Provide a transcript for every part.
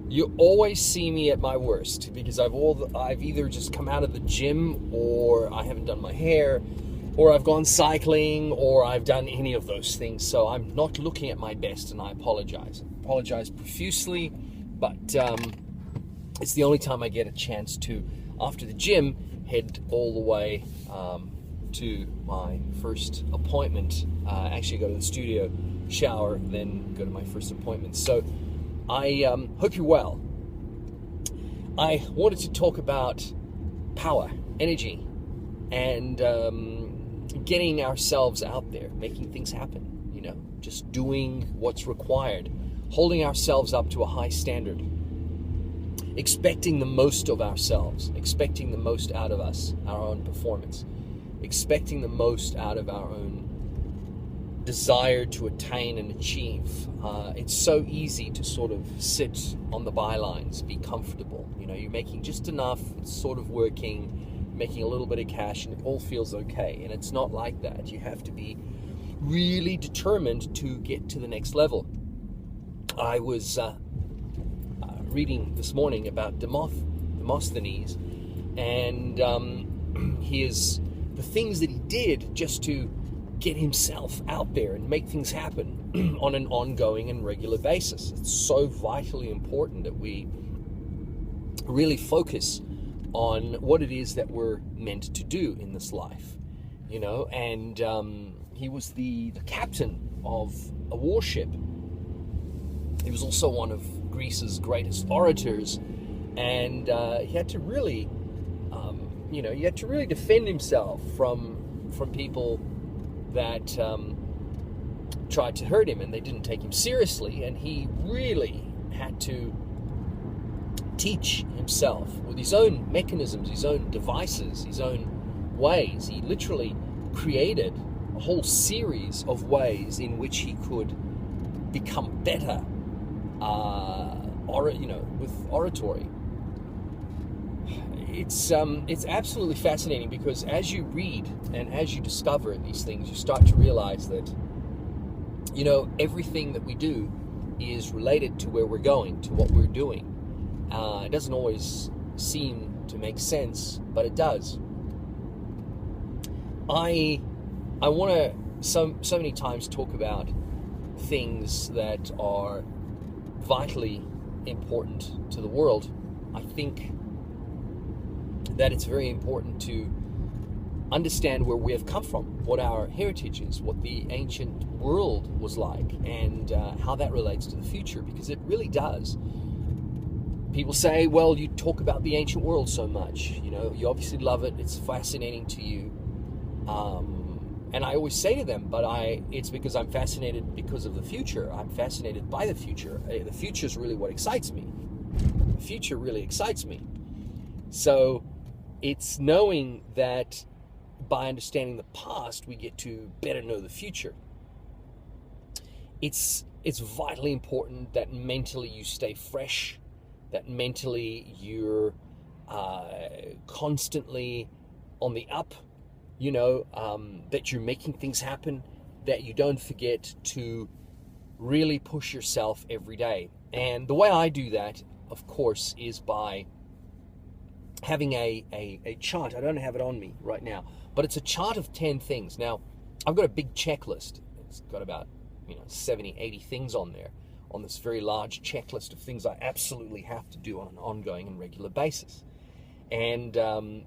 You always see me at my worst because I've either just come out of the gym, or I haven't done my hair, or I've gone cycling, or I've done any of those things. So I'm not looking at my best, and I apologize. I apologize profusely, but it's the only time I get a chance to, after the gym, head all the way to my first appointment. Actually go to the studio, shower, then go to my first appointment. So I hope you're well. I wanted to talk about power, energy, and getting ourselves out there, making things happen, just doing what's required, holding ourselves up to a high standard, expecting the most of ourselves, expecting the most out of us, our own performance, expecting the most out of our own desire to attain and achieve. It's so easy to sort of sit on the bylines, be comfortable. You're making just enough, it's sort of working, making a little bit of cash, and it all feels okay. And it's not like that. You have to be really determined to get to the next level. I was reading this morning about Demosthenes, and the things that he did just to get himself out there and make things happen on an ongoing and regular basis. It's so vitally important that we really focus on what it is that we're meant to do in this life, and he was the captain of a warship. He was also one of Greece's greatest orators, and he had to really defend himself from people that tried to hurt him, and they didn't take him seriously. And he really had to teach himself with his own mechanisms, his own devices, his own ways. He literally created a whole series of ways in which he could become better, with oratory. It's absolutely fascinating, because as you read and as you discover these things, you start to realize that everything that we do is related to where we're going, to what we're doing. It doesn't always seem to make sense, but it does. I want to so many times talk about things that are vitally important to the world. I think that it's very important to understand where we have come from, what our heritage is, what the ancient world was like, and how that relates to the future, because it really does. People say, well, you talk about the ancient world so much, you obviously love it, it's fascinating to you. And I always say to them, but it's because I'm fascinated because of the future. I'm fascinated by the future. The future is really what excites me. The future really excites me. So it's knowing that by understanding the past, we get to better know the future. It's vitally important that mentally you stay fresh, that mentally you're constantly on the up, that you're making things happen, that you don't forget to really push yourself every day. And the way I do that, of course, is by having a chart. I don't have it on me right now, but it's a chart of 10 things. Now, I've got a big checklist. It's got about 70, 80 things on there, on this very large checklist of things I absolutely have to do on an ongoing and regular basis. And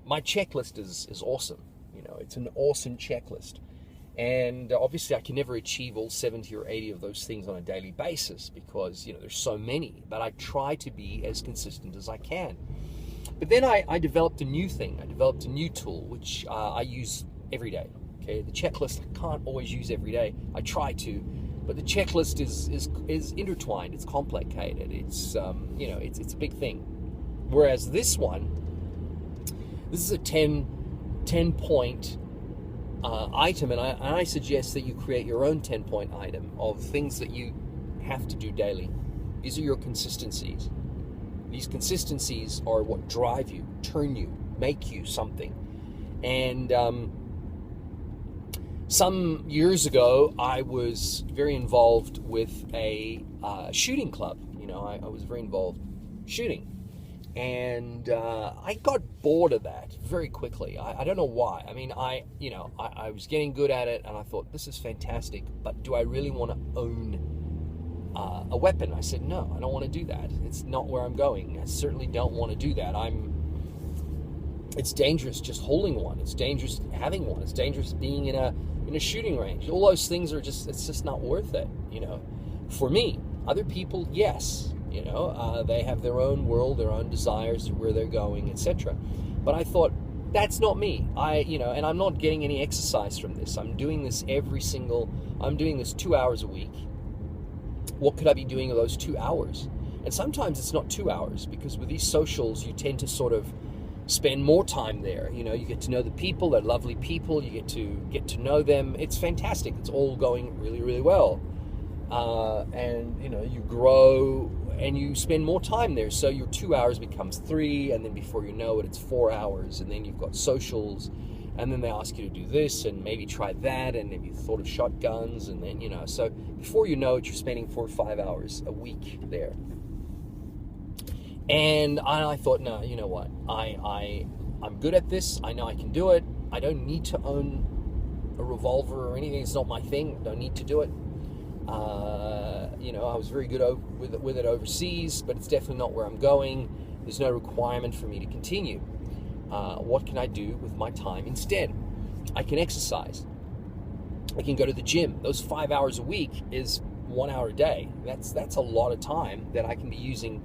my checklist is awesome. It's an awesome checklist. And obviously I can never achieve all 70 or 80 of those things on a daily basis, because there's so many, but I try to be as consistent as I can. But then I developed a new thing. I developed a new tool, which I use every day. Okay, the checklist I can't always use every day. I try to, but the checklist is intertwined. It's complicated. It's it's a big thing. Whereas this is a 10 point item, and I suggest that you create your own 10-point item of things that you have to do daily. These are your consistencies. These consistencies are what drive you, turn you, make you something. And some years ago, I was very involved with a shooting club. I was very involved shooting. And I got bored of that very quickly. I don't know why. I mean, I was getting good at it, and I thought, this is fantastic, but do I really want to own a weapon? I said, no, I don't want to do that. It's not where I'm going. I certainly don't want to do that. It's dangerous just holding one. It's dangerous having one. It's dangerous being in a shooting range. All those things it's just not worth it, for me. Other people, yes, they have their own world, their own desires, where they're going, etc. But I thought, that's not me. And I'm not getting any exercise from this. I'm doing this I'm doing this 2 hours a week. What could I be doing in those 2 hours? And sometimes it's not 2 hours, because with these socials, you tend to sort of spend more time there. You get to know the people. They're lovely people. You get to know them. It's fantastic. It's all going really, really well. And you grow and you spend more time there. So your 2 hours becomes 3, and then before you know it, it's 4 hours. And then you've got socials, and then they ask you to do this and maybe try that, and maybe thought of shotguns, and then so before you know it, you're spending 4 or 5 hours a week there. And I thought, no, you know what? I'm good at this. I know I can do it. I don't need to own a revolver or anything. It's not my thing. I don't need to do it. I was very good with it overseas, but it's definitely not where I'm going. There's no requirement for me to continue. What can I do with my time instead? I can exercise. I can go to the gym. Those 5 hours a week is 1 hour a day. That's a lot of time that I can be using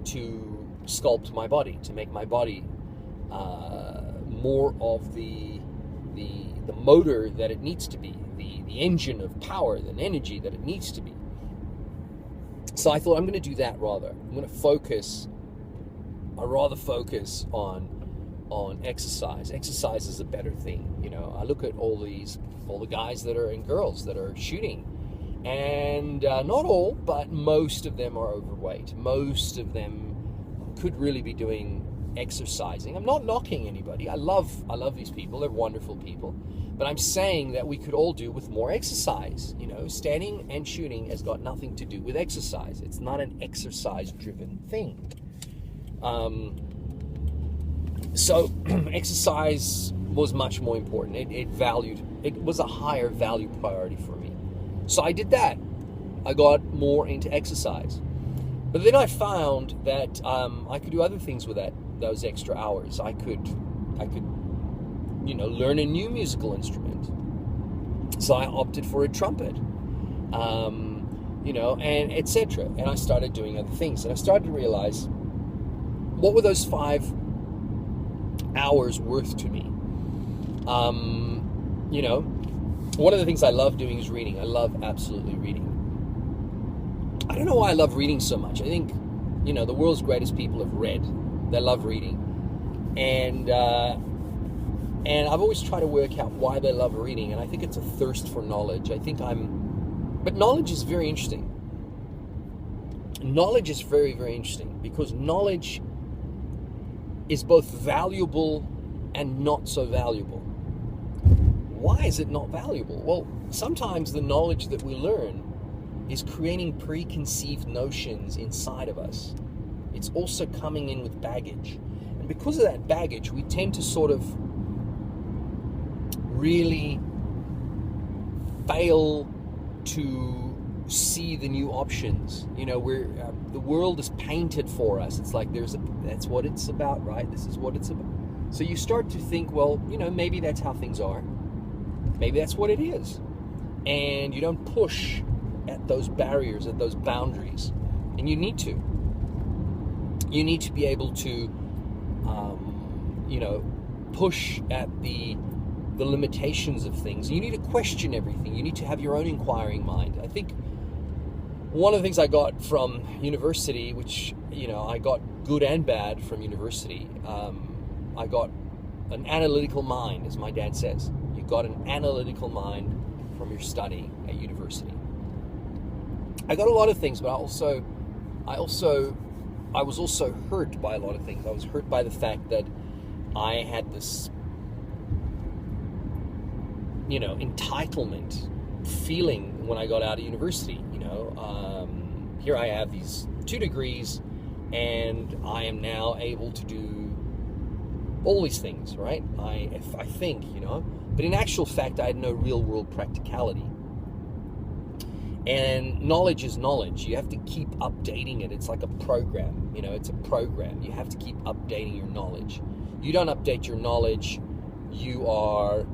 to sculpt my body, to make my body more of the motor that it needs to be, the engine of power and energy that it needs to be. So I thought, I'm going to do that rather. I'm going to focus. I rather focus on exercise. Exercise is a better thing. I look at all the guys that are and girls that are shooting, and not all, but most of them are overweight. Most of them could really be doing exercising. I'm not knocking anybody. I love these people. They're wonderful people. But I'm saying that we could all do with more exercise. Standing and shooting has got nothing to do with exercise. It's not an exercise-driven thing. So exercise was much more important. It was a higher value priority for me. So I did that. I got more into exercise. But then I found that I could do other things with those extra hours. I could learn a new musical instrument. So I opted for a trumpet, and etc. And I started doing other things. And I started to realize, what were those 5 hours worth to me? One of the things I love doing is reading. I love absolutely reading. I don't know why I love reading so much. I think, the world's greatest people have read. They love reading. And I've always tried to work out why they love reading, and I think it's a thirst for knowledge. But knowledge is very interesting. Knowledge is very, very interesting, because knowledge is both valuable and not so valuable. Why is it not valuable? Well, sometimes the knowledge that we learn is creating preconceived notions inside of us. It's also coming in with baggage. And because of that baggage, we tend to sort of really fail to see the new options. Where the world is painted for us. It's like that's what it's about, right? This is what it's about. So you start to think, well, maybe that's how things are. Maybe that's what it is. And you don't push at those barriers, at those boundaries. And you need to. You need to be able to, push at the limitations of things. You need to question everything. You need to have your own inquiring mind. I think one of the things I got from university, which, I got good and bad from university, I got an analytical mind, as my dad says. You got an analytical mind from your study at university. I got a lot of things, but I was also hurt by a lot of things. I was hurt by the fact that I had this, entitlement feeling when I got out of university. Here I have these 2 degrees, and I am now able to do all these things, right? I think, but in actual fact, I had no real world practicality. And knowledge is knowledge. You have to keep updating it. It's like a program, it's a program. You have to keep updating your knowledge. You don't update your knowledge, you are,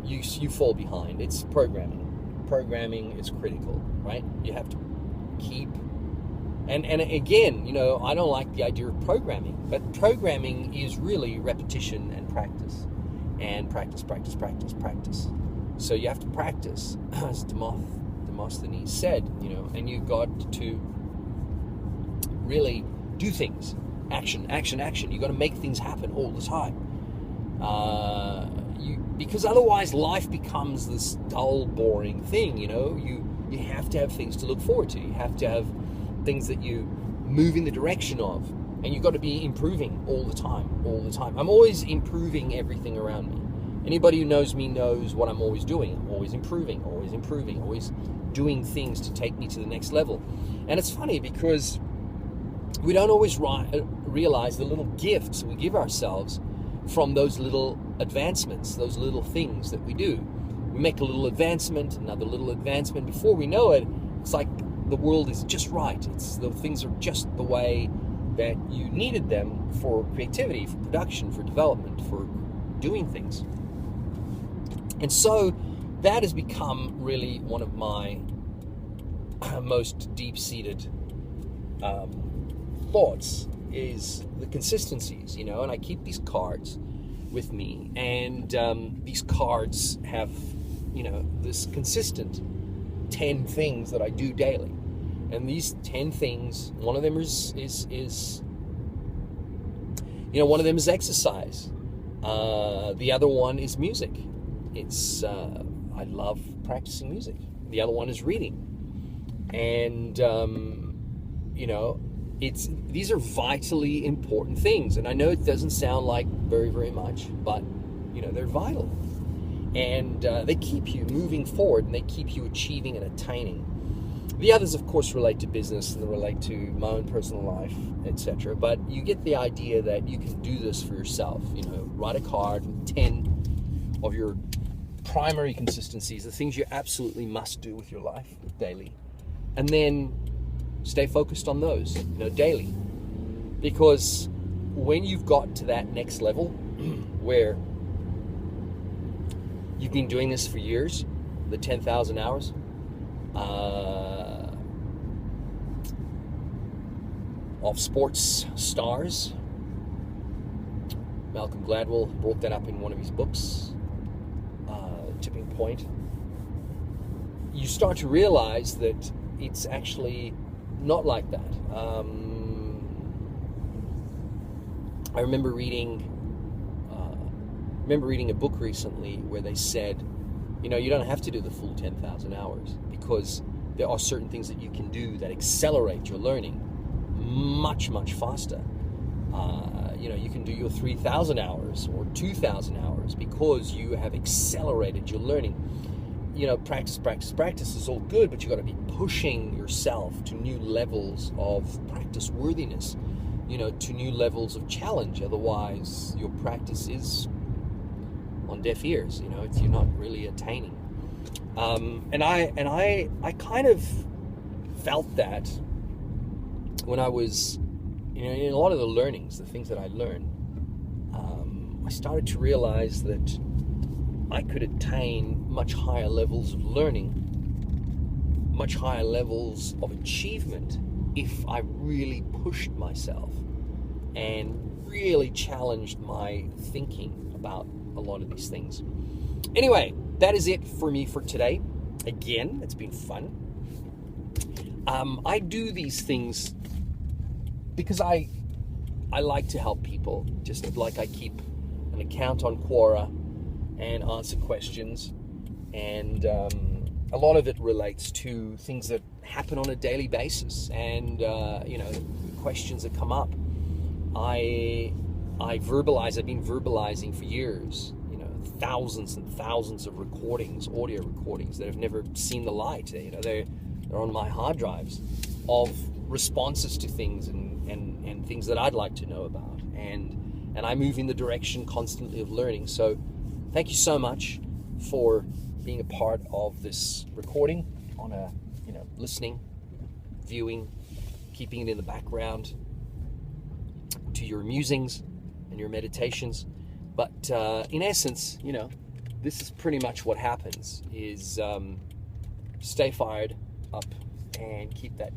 you fall behind. It's programming. Programming is critical, right? You have to keep, and again, I don't like the idea of programming, but programming is really repetition and practice. And practice. So you have to practice, as Demosthenes said, and you've got to really do things. Action. You've got to make things happen all the time. Because otherwise life becomes this dull, boring thing, You have to have things to look forward to. You have to have things that you move in the direction of. And you've got to be improving all the time. I'm always improving everything around me. Anybody who knows me knows what I'm always doing. I'm always improving, always doing things to take me to the next level. And it's funny because we don't always realize the little gifts we give ourselves from those little advancements, those little things that we do. We make a little advancement, another little advancement. Before we know it, it's like the world is just right. The things are just the way that you needed them for creativity, for production, for development, for doing things. And so that has become really one of my most deep-seated thoughts, is the consistencies, and I keep these cards with me, and these cards have, this consistent 10 things that I do daily. And these 10 things, one of them is one of them is exercise. The other one is music. It's I love practicing music. The other one is reading. And these are vitally important things. And I know it doesn't sound like very, very much, but they're vital. And they keep you moving forward, and they keep you achieving and attaining. The others, of course, relate to business and they relate to my own personal life, etc. But you get the idea that you can do this for yourself. Write a card, 10 of your primary consistencies, the things you absolutely must do with your life daily. And then stay focused on those, daily. Because when you've got to that next level where you've been doing this for years, the 10,000 hours, of sports stars. Malcolm Gladwell brought that up in one of his books, Tipping Point. You start to realize that it's actually not like that. I remember reading a book recently where they said, you don't have to do the full 10,000 hours because there are certain things that you can do that accelerate your learning much, much faster. You can do your 3,000 hours or 2,000 hours because you have accelerated your learning. Practice is all good, but you've got to be pushing yourself to new levels of practice worthiness, to new levels of challenge. Otherwise, your practice is on deaf ears. You're not really attaining. And I kind of felt that when I was, in a lot of the learnings, the things that I learned, I started to realize that I could attain much higher levels of learning, much higher levels of achievement if I really pushed myself and really challenged my thinking about a lot of these things. Anyway, that is it for me for today. Again, it's been fun. I do these things because I like to help people, just like I keep an account on Quora and answer questions, and a lot of it relates to things that happen on a daily basis, and questions that come up. I verbalize. I've been verbalizing for years. Thousands and thousands of recordings, audio recordings that have never seen the light. They're on my hard drives of responses to things and things that I'd like to know about. And I move in the direction constantly of learning. So thank you so much for being a part of this recording on a, listening, viewing, keeping it in the background to your musings and your meditations. But in essence, this is pretty much what happens is stay fired up and keep those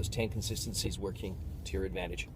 10 consistencies working to your advantage.